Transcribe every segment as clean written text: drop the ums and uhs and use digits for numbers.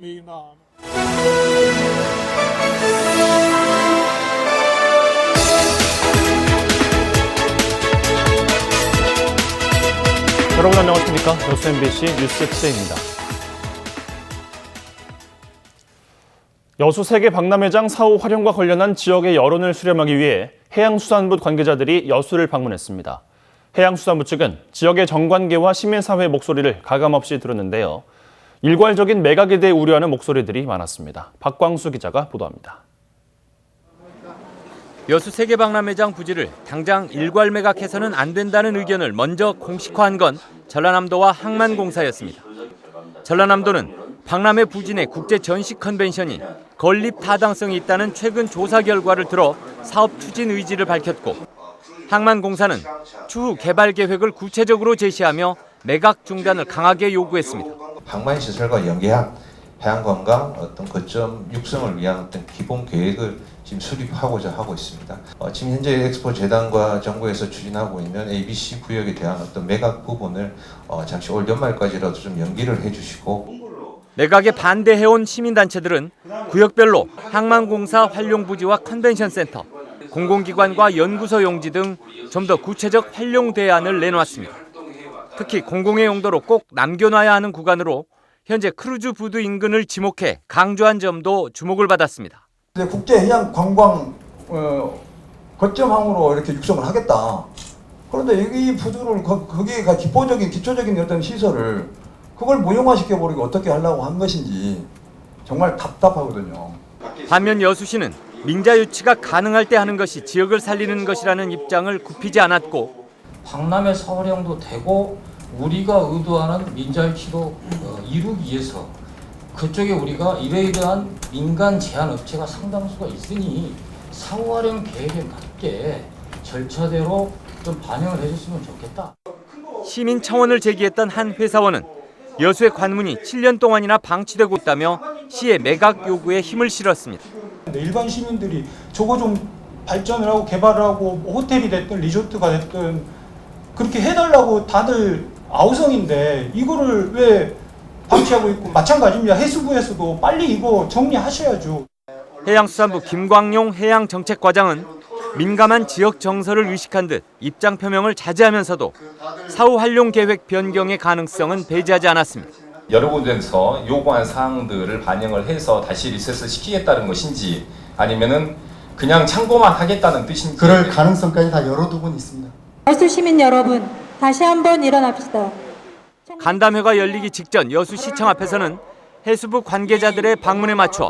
여러분 안녕하십니까? 여수 MBC 뉴스투데이입니다. 여수 세계 박람회장 사후 활용과 관련한 지역의 여론을 수렴하기 위해 해양수산부 관계자들이 여수를 방문했습니다. 해양수산부 측은 지역의 정관계와 시민사회의 목소리를 가감없이 들었는데요. 일괄적인 매각에 대해 우려하는 목소리들이 많았습니다. 박광수 기자가 보도합니다. 여수 세계박람회장 부지를 당장 일괄 매각해서는 안 된다는 의견을 먼저 공식화한 건 전라남도와 항만공사였습니다. 전라남도는 박람회 부지 내 국제 전시 컨벤션이 건립 타당성이 있다는 최근 조사 결과를 들어 사업 추진 의지를 밝혔고, 항만공사는 추후 개발 계획을 구체적으로 제시하며 매각 중단을 강하게 요구했습니다. 항만시설과 연계한 해양관광 어떤 거점 육성을 위한 어떤 기본 계획을 지금 수립하고자 하고 있습니다. 지금 현재 엑스포 재단과 정부에서 추진하고 있는 ABC 구역에 대한 어떤 매각 부분을 잠시 올 연말까지라도 좀 연기를 해주시고, 매각에 반대해온 시민단체들은 구역별로 항만공사 활용부지와 컨벤션센터, 공공기관과 연구소 용지 등 좀 더 구체적 활용 대안을 내놓았습니다. 특히 공공의 용도로 꼭 남겨놔야 하는 구간으로 현재 크루즈 부두 인근을 지목해 강조한 점도 주목을 받았습니다. 국제 해양 관광 거점항으로 이렇게 육성을 하겠다. 그런데 여기 부두를 거기에 기초적인 어떤 시설을 그걸 무용화시켜 버리고 어떻게 하려고 한 것인지 정말 답답하거든요. 반면 여수시는 민자 유치가 가능할 때 하는 것이 지역을 살리는 것이라는 입장을 굽히지 않았고, 박람회 사활용도 되고 우리가 의도하는 민자 유치도 이루기 위해서 그쪽에 우리가 이러이러한 민간 제한 업체가 상당수가 있으니 사후 활용 계획에 맞게 절차대로 좀 반영을 해줬으면 좋겠다. 시민 청원을 제기했던 한 회사원은 여수의 관문이 7년 동안이나 방치되고 있다며 시의 매각 요구에 힘을 실었습니다. 일반 시민들이 저거 좀 발전을 하고 개발을 하고 호텔이 됐든 리조트가 됐든 그렇게 해달라고 다들 아우성인데 이거를 왜 방치하고 있고, 마찬가지입니다. 해수부에서도 빨리 이거 정리하셔야죠. 해양수산부 김광용 해양정책과장은 민감한 지역 정서를 의식한 듯 입장 표명을 자제하면서도 사후 활용 계획 변경의 가능성은 배제하지 않았습니다. 여러 군데에서 요구한 사항들을 반영을 해서 다시 리셋을 시키겠다는 것인지 아니면은 그냥 참고만 하겠다는 뜻인지, 그럴 가능성까지 다 열어두고 있습니다. 여수 시민 여러분, 다시 한번 일어납시다. 간담회가 열리기 직전 여수시청 앞에서는 해수부 관계자들의 방문에 맞춰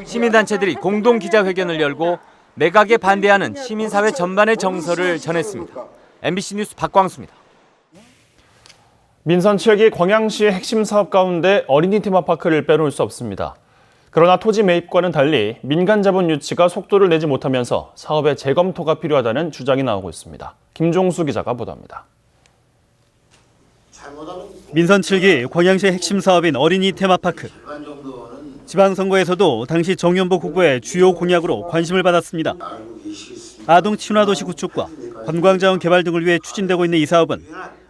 시민단체들이 공동 기자회견을 열고 매각에 반대하는 시민사회 전반의 정서를 전했습니다. MBC 뉴스 박광수입니다. 민선 지역이 광양시의 핵심 사업 가운데 어린이 테마파크를 빼놓을 수 없습니다. 그러나 토지 매입과는 달리 민간 자본 유치가 속도를 내지 못하면서 사업의 재검토가 필요하다는 주장이 나오고 있습니다. 김종수 기자가 보도합니다. 민선 7기 광양시의 핵심 사업인 어린이 테마파크. 지방선거에서도 당시 정연복 후보의 주요 공약으로 관심을 받았습니다. 아동 친화도시 구축과 관광자원 개발 등을 위해 추진되고 있는 이 사업은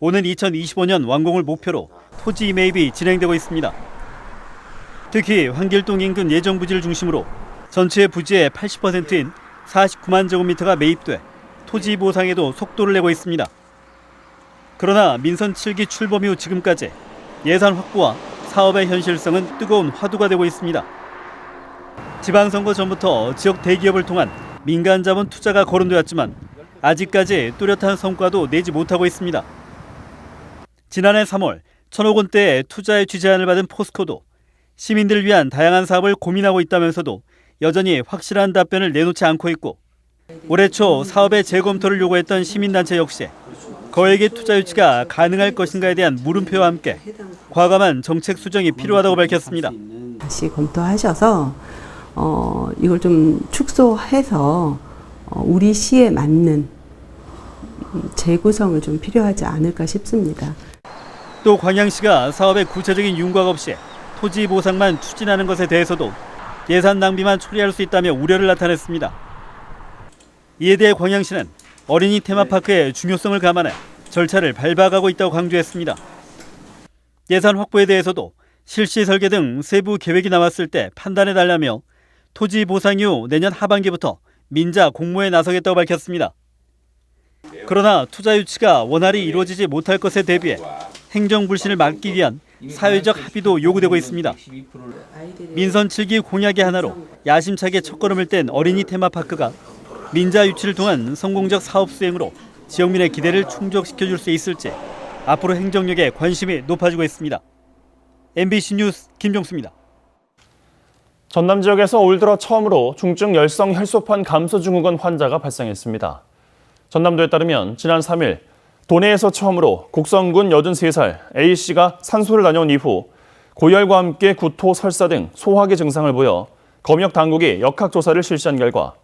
오는 2025년 완공을 목표로 토지 매입이 진행되고 있습니다. 특히 환길동 인근 예정 부지를 중심으로 전체 부지의 80%인 49만 제곱미터가 매입돼 토지 보상에도 속도를 내고 있습니다. 그러나 민선 7기 출범 이후 지금까지 예산 확보와 사업의 현실성은 뜨거운 화두가 되고 있습니다. 지방선거 전부터 지역 대기업을 통한 민간 자본 투자가 거론되었지만 아직까지 뚜렷한 성과도 내지 못하고 있습니다. 지난해 3월 1,000억 원대의 투자의 취재안을 받은 포스코도 시민들을 위한 다양한 사업을 고민하고 있다면서도 여전히 확실한 답변을 내놓지 않고 있고, 올해 초 사업의 재검토를 요구했던 시민단체 역시 거액의 투자 유치가 가능할 것인가에 대한 물음표와 함께 과감한 정책 수정이 필요하다고 밝혔습니다. 다시 검토하셔서 이걸 좀 축소해서 우리 시에 맞는 재구성을 좀 필요하지 않을까 싶습니다. 또 광양시가 사업의 구체적인 윤곽 없이 토지 보상만 추진하는 것에 대해서도 예산 낭비만 초래할 수 있다며 우려를 나타냈습니다. 이에 대해 광양시는 어린이 테마파크의 중요성을 감안해 절차를 밟아가고 있다고 강조했습니다. 예산 확보에 대해서도 실시 설계 등 세부 계획이 나왔을 때 판단해달라며 토지 보상 이후 내년 하반기부터 민자 공모에 나서겠다고 밝혔습니다. 그러나 투자 유치가 원활히 이루어지지 못할 것에 대비해 행정 불신을 막기 위한 사회적 합의도 요구되고 있습니다. 민선 7기 공약의 하나로 야심차게 첫걸음을 뗀 어린이 테마파크가 민자 유치를 통한 성공적 사업 수행으로 지역민의 기대를 충족시켜줄 수 있을지 앞으로 행정력에 관심이 높아지고 있습니다. MBC 뉴스 김종수입니다. 전남 지역에서 올 들어 처음으로 중증 열성 혈소판 감소 증후군 환자가 발생했습니다. 전남도에 따르면 지난 3일 도내에서 처음으로 곡성군 83살 A씨가 산소를 다녀온 이후 고열과 함께 구토, 설사 등 소화기 증상을 보여 검역 당국이 역학조사를 실시한 결과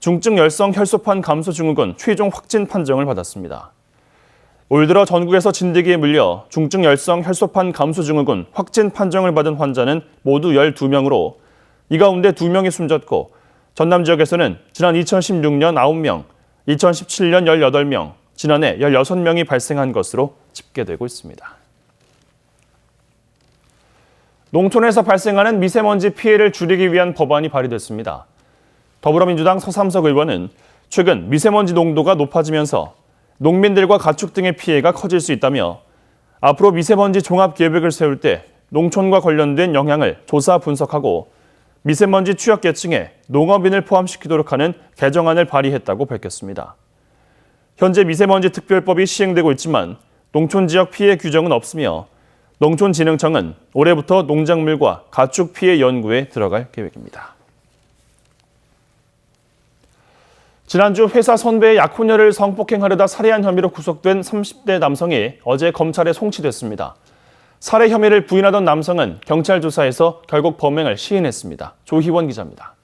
중증 열성 혈소판 감소 증후군 최종 확진 판정을 받았습니다. 올 들어 전국에서 진드기에 물려 중증 열성 혈소판 감소 증후군 확진 판정을 받은 환자는 모두 12명으로 이 가운데 2명이 숨졌고 전남 지역에서는 지난 2016년 9명, 2017년 18명, 지난해 16명이 발생한 것으로 집계되고 있습니다. 농촌에서 발생하는 미세먼지 피해를 줄이기 위한 법안이 발의됐습니다. 더불어민주당 서삼석 의원은 최근 미세먼지 농도가 높아지면서 농민들과 가축 등의 피해가 커질 수 있다며 앞으로 미세먼지 종합 계획을 세울 때 농촌과 관련된 영향을 조사 분석하고 미세먼지 취약계층에 농업인을 포함시키도록 하는 개정안을 발의했다고 밝혔습니다. 현재 미세먼지 특별법이 시행되고 있지만 농촌 지역 피해 규정은 없으며 농촌진흥청은 올해부터 농작물과 가축 피해 연구에 들어갈 계획입니다. 지난주 회사 선배의 약혼녀를 성폭행하려다 살해한 혐의로 구속된 30대 남성이 어제 검찰에 송치됐습니다. 살해 혐의를 부인하던 남성은 경찰 조사에서 결국 범행을 시인했습니다. 조희원 기자입니다.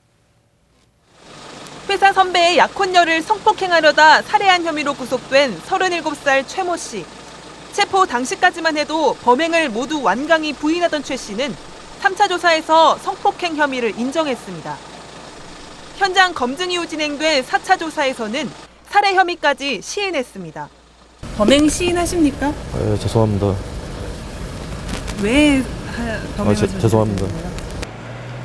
회사 선배의 약혼녀를 성폭행하려다 살해한 혐의로 구속된 37살 최모 씨. 체포 당시까지만 해도 범행을 모두 완강히 부인하던 최 씨는 3차 조사에서 성폭행 혐의를 인정했습니다. 현장 검증 이후 진행된 4차 조사에서는 살해 혐의까지 시인했습니다. 범행 시인하십니까? 죄송합니다. 왜 범행을 죄송합니다.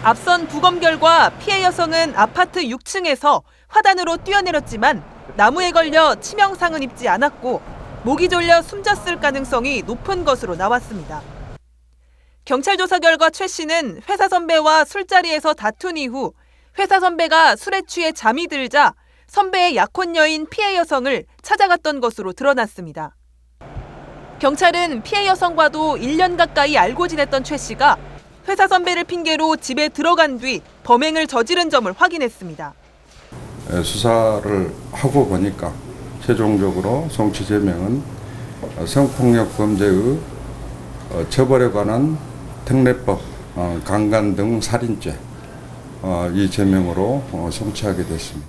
앞선 부검 결과 피해 여성은 아파트 6층에서 화단으로 뛰어내렸지만 나무에 걸려 치명상은 입지 않았고 목이 졸려 숨졌을 가능성이 높은 것으로 나왔습니다. 경찰 조사 결과 최 씨는 회사 선배와 술자리에서 다툰 이후 회사 선배가 술에 취해 잠이 들자 선배의 약혼녀인 피해 여성을 찾아갔던 것으로 드러났습니다. 경찰은 피해 여성과도 1년 가까이 알고 지냈던 최 씨가 회사 선배를 핑계로 집에 들어간 뒤 범행을 저지른 점을 확인했습니다. 수사를 하고 보니까 최종적으로 송치죄명은 성폭력 범죄의 처벌에 관한 특례법, 강간 등 살인죄 이 죄명으로 송치하게 됐습니다.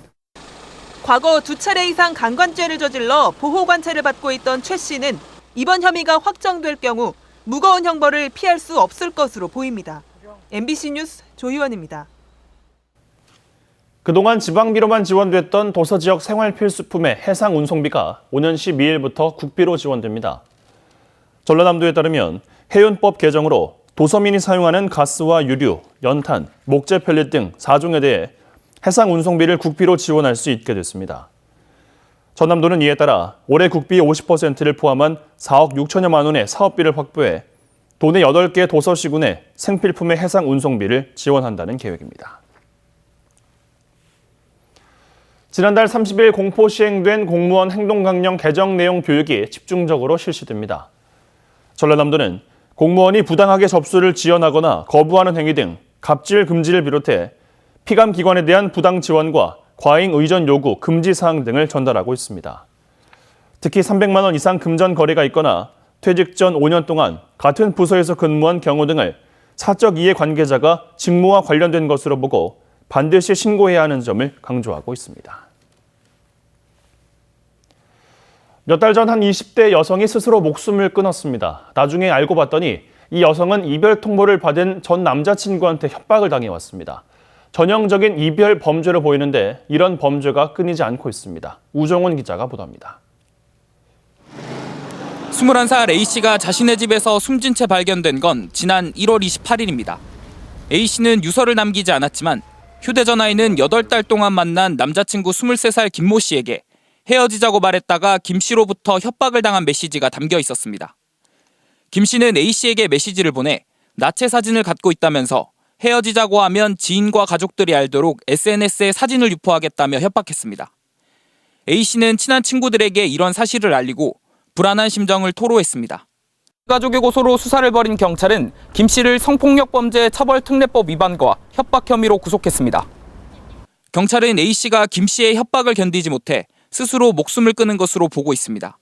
과거 2차례 이상 강간죄를 저질러 보호관찰을 받고 있던 최 씨는 이번 혐의가 확정될 경우 무거운 형벌을 피할 수 없을 것으로 보입니다. MBC 뉴스 조희원입니다. 그동안 지방비로만 지원됐던 도서지역 생활필수품의 해상 운송비가 오는 12일부터 국비로 지원됩니다. 전라남도에 따르면 해운법 개정으로 도서민이 사용하는 가스와 유류, 연탄, 목재 펠릿 등 4종에 대해 해상 운송비를 국비로 지원할 수 있게 됐습니다. 전남도는 이에 따라 올해 국비의 50%를 포함한 4억 6천여만 원의 사업비를 확보해 도내 8개 도서시군에 생필품의 해상 운송비를 지원한다는 계획입니다. 지난달 30일 공포 시행된 공무원 행동강령 개정 내용 교육이 집중적으로 실시됩니다. 전라남도는 공무원이 부당하게 접수를 지연하거나 거부하는 행위 등 갑질 금지를 비롯해 피감 기관에 대한 부당 지원과 과잉 의전 요구 금지 사항 등을 전달하고 있습니다. 특히 300만 원 이상 금전 거래가 있거나 퇴직 전 5년 동안 같은 부서에서 근무한 경우 등을 사적 이해 관계자가 직무와 관련된 것으로 보고 반드시 신고해야 하는 점을 강조하고 있습니다. 몇 달 전 한 20대 여성이 스스로 목숨을 끊었습니다. 나중에 알고 봤더니 이 여성은 이별 통보를 받은 전 남자친구한테 협박을 당해왔습니다. 전형적인 이별 범죄로 보이는데 이런 범죄가 끊이지 않고 있습니다. 우정훈 기자가 보도합니다. 21살 A씨가 자신의 집에서 숨진 채 발견된 건 지난 1월 28일입니다. A씨는 유서를 남기지 않았지만 휴대전화에는 8달 동안 만난 남자친구 23살 김모 씨에게 헤어지자고 말했다가 김 씨로부터 협박을 당한 메시지가 담겨 있었습니다. 김 씨는 A씨에게 메시지를 보내 나체 사진을 갖고 있다면서 헤어지자고 하면 지인과 가족들이 알도록 SNS에 사진을 유포하겠다며 협박했습니다. A씨는 친한 친구들에게 이런 사실을 알리고 불안한 심정을 토로했습니다. 가족의 고소로 수사를 벌인 경찰은 김 씨를 성폭력범죄 처벌특례법 위반과 협박 혐의로 구속했습니다. 경찰은 A씨가 김 씨의 협박을 견디지 못해 스스로 목숨을 끊은 것으로 보고 있습니다.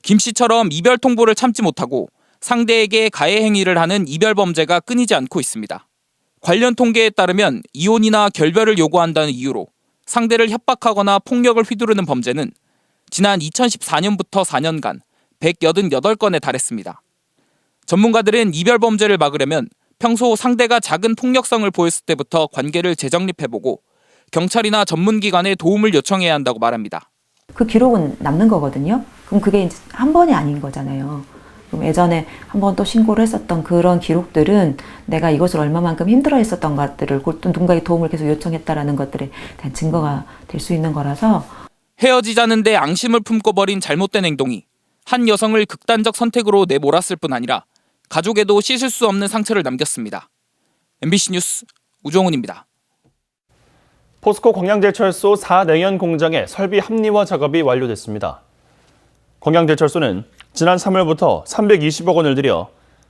김 씨처럼 이별 통보를 참지 못하고 상대에게 가해 행위를 하는 이별 범죄가 끊이지 않고 있습니다. 관련 통계에 따르면 이혼이나 결별을 요구한다는 이유로 상대를 협박하거나 폭력을 휘두르는 범죄는 지난 2014년부터 4년간 188건에 달했습니다. 전문가들은 이별 범죄를 막으려면 평소 상대가 작은 폭력성을 보였을 때부터 관계를 재정립해보고 경찰이나 전문기관에 도움을 요청해야 한다고 말합니다. 그 기록은 남는 거거든요. 그럼 그게 이제 한 번이 아닌 거잖아요. 그럼 예전에 한 번 또 신고를 했었던 그런 기록들은 내가 이것을 얼마만큼 힘들어 했었던 것들을 또 누군가의 도움을 계속 요청했다라는 것들에 대한 증거가 될 수 있는 거라서 헤어지자는데 앙심을 품고 벌인 잘못된 행동이 한 여성을 극단적 선택으로 내몰았을 뿐 아니라 가족에도 씻을 수 없는 상처를 남겼습니다. MBC 뉴스 우종훈입니다. 포스코 광양제철소 4내연 공장의 설비 합리화 작업이 완료됐습니다. 광양제철소는 지난 3월부터 320억 원을 들여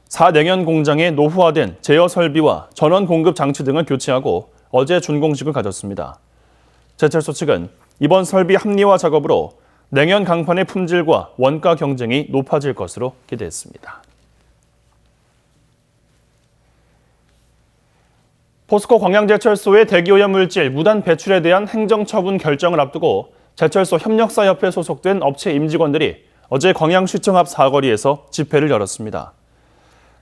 4내연 공장의 노후화된 제어 설비와 전원 공급 장치 등을 교체하고 어제 준공식을 가졌습니다. 제철소 측은 이번 설비 합리화 작업으로 냉연 강판의 품질과 원가 경쟁이 높아질 것으로 기대했습니다. 포스코 광양제철소의 대기오염 물질 무단 배출에 대한 행정처분 결정을 앞두고 제철소 협력사협회에 소속된 업체 임직원들이 어제 광양시청 앞 사거리에서 집회를 열었습니다.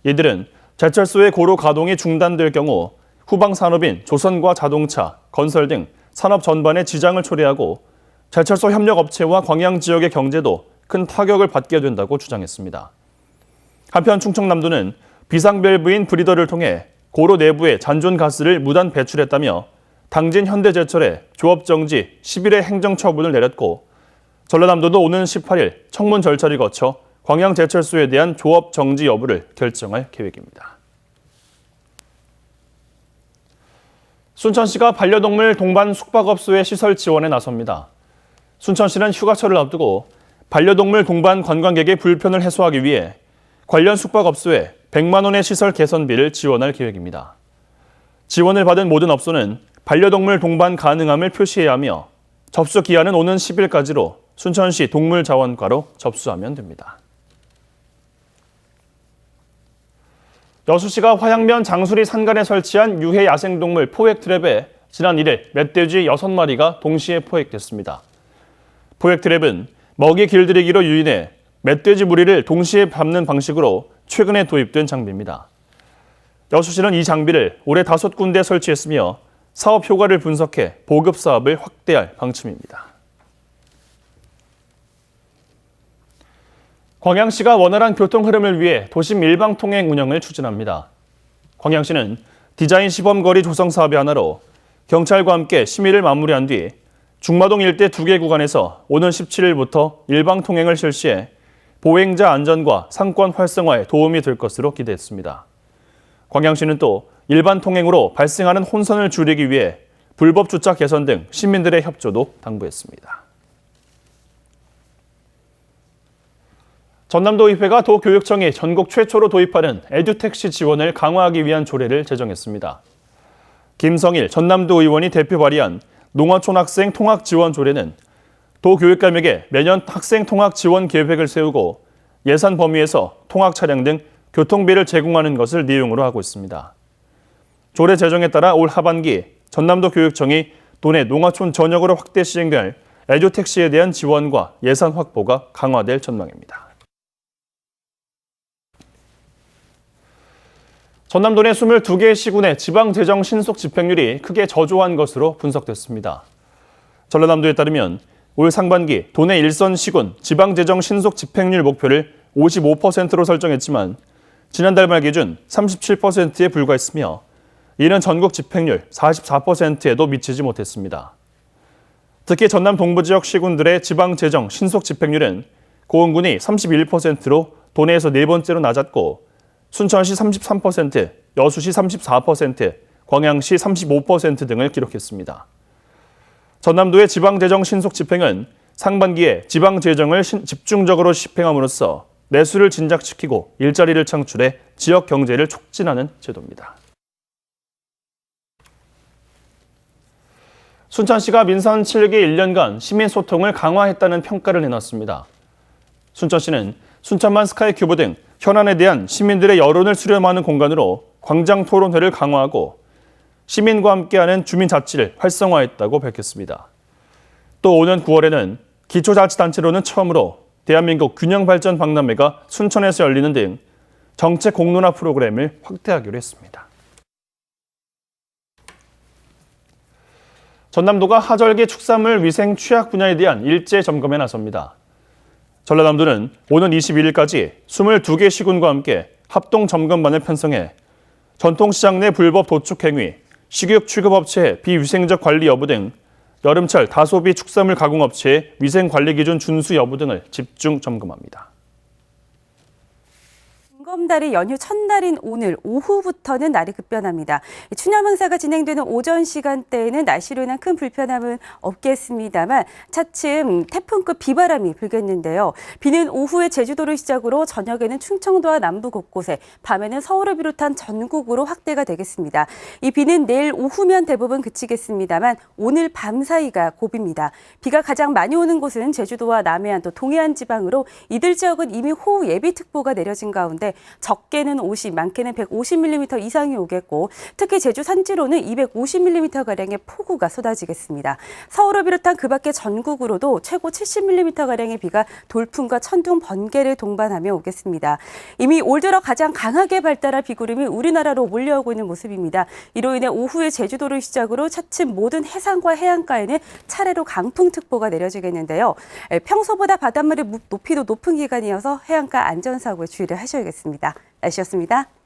이들은 제철소의 고루 가동이 중단될 경우 후방 산업인 조선과 자동차, 건설 등 산업 전반에 지장을 초래하고 제철소 협력업체와 광양 지역의 경제도 큰 타격을 받게 된다고 주장했습니다. 한편 충청남도는 비상밸브인 브리더를 통해 고로 내부에 잔존 가스를 무단 배출했다며 당진 현대제철에 조업 정지 10일의 행정처분을 내렸고 전라남도도 오는 18일 청문 절차를 거쳐 광양제철소에 대한 조업 정지 여부를 결정할 계획입니다. 순천시가 반려동물 동반 숙박업소의 시설 지원에 나섭니다. 순천시는 휴가철을 앞두고 반려동물 동반 관광객의 불편을 해소하기 위해 관련 숙박업소에 100만 원의 시설 개선비를 지원할 계획입니다. 지원을 받은 모든 업소는 반려동물 동반 가능함을 표시해야 하며 접수 기한은 오는 10일까지로 순천시 동물자원과로 접수하면 됩니다. 여수시가 화양면 장수리 산간에 설치한 유해 야생동물 포획 트랩에 지난 1일 멧돼지 6마리가 동시에 포획됐습니다. 포획 트랩은 먹이 길들이기로 유인해 멧돼지 무리를 동시에 밟는 방식으로 최근에 도입된 장비입니다. 여수시는 이 장비를 올해 5군데 설치했으며 사업 효과를 분석해 보급 사업을 확대할 방침입니다. 광양시가 원활한 교통 흐름을 위해 도심 일방통행 운영을 추진합니다. 광양시는 디자인 시범거리 조성 사업의 하나로 경찰과 함께 심의를 마무리한 뒤 중마동 일대 2개 구간에서 오는 17일부터 일방통행을 실시해 보행자 안전과 상권 활성화에 도움이 될 것으로 기대했습니다. 광양시는 또 일반 통행으로 발생하는 혼선을 줄이기 위해 불법 주차 개선 등 시민들의 협조도 당부했습니다. 전남도의회가 도교육청이 전국 최초로 도입하는 에듀택시 지원을 강화하기 위한 조례를 제정했습니다. 김성일 전남도 의원이 대표 발의한 농어촌 학생 통학 지원 조례는 도교육감에게 매년 학생 통학 지원 계획을 세우고 예산 범위에서 통학 차량 등 교통비를 제공하는 것을 내용으로 하고 있습니다. 조례 제정에 따라 올 하반기 전남도 교육청이 도내 농어촌 전역으로 확대 시행될 에듀택시에 대한 지원과 예산 확보가 강화될 전망입니다. 전남도 내 22개의 시군의 지방재정 신속 집행률이 크게 저조한 것으로 분석됐습니다. 전라남도에 따르면 올 상반기 도내 일선 시군 지방재정 신속 집행률 목표를 55%로 설정했지만 지난달 말 기준 37%에 불과했으며 이는 전국 집행률 44%에도 미치지 못했습니다. 특히 전남 동부 지역 시군들의 지방재정 신속 집행률은 고흥군이 31%로 도내에서 네 번째로 낮았고 순천시 33%, 여수시 34%, 광양시 35% 등을 기록했습니다. 전남도의 지방재정 신속 집행은 상반기에 지방재정을 집중적으로 집행함으로써 내수를 진작시키고 일자리를 창출해 지역 경제를 촉진하는 제도입니다. 순천시가 민선 7기 1년간 시민소통을 강화했다는 평가를 내놨습니다. 순천시는 순천만 스카이큐브 등 현안에 대한 시민들의 여론을 수렴하는 공간으로 광장토론회를 강화하고 시민과 함께하는 주민자치를 활성화했다고 밝혔습니다. 또 오는 9월에는 기초자치단체로는 처음으로 대한민국 균형발전 박람회가 순천에서 열리는 등 정책 공론화 프로그램을 확대하기로 했습니다. 전남도가 하절기 축산물 위생 취약 분야에 대한 일제 점검에 나섭니다. 전라남도는 오는 21일까지 22개 시군과 함께 합동 점검반을 편성해 전통시장 내 불법 도축 행위, 식육 취급업체의 비위생적 관리 여부 등 여름철 다소비 축산물 가공업체의 위생관리 기준 준수 여부 등을 집중 점검합니다. 점검달이 연휴 첫날인 오늘 오후부터는 날이 급변합니다. 추념 행사가 진행되는 오전 시간대에는 날씨로 인한 큰 불편함은 없겠습니다만 차츰 태풍급 비바람이 불겠는데요. 비는 오후에 제주도를 시작으로 저녁에는 충청도와 남부 곳곳에, 밤에는 서울을 비롯한 전국으로 확대가 되겠습니다. 이 비는 내일 오후면 대부분 그치겠습니다만 오늘 밤 사이가 고비입니다. 비가 가장 많이 오는 곳은 제주도와 남해안 또 동해안 지방으로 이들 지역은 이미 호우 예비특보가 내려진 가운데 적게는 50, 많게는 150mm 이상이 오겠고 특히 제주 산지로는 250mm가량의 폭우가 쏟아지겠습니다. 서울을 비롯한 그 밖의 전국으로도 최고 70mm가량의 비가 돌풍과 천둥, 번개를 동반하며 오겠습니다. 이미 올 들어 가장 강하게 발달한 비구름이 우리나라로 몰려오고 있는 모습입니다. 이로 인해 오후에 제주도를 시작으로 차츰 모든 해상과 해안가에는 차례로 강풍특보가 내려지겠는데요. 평소보다 바닷물의 높이도 높은 기간이어서 해안가 안전사고에 주의를 하셔야겠습니다. 날씨였습니다.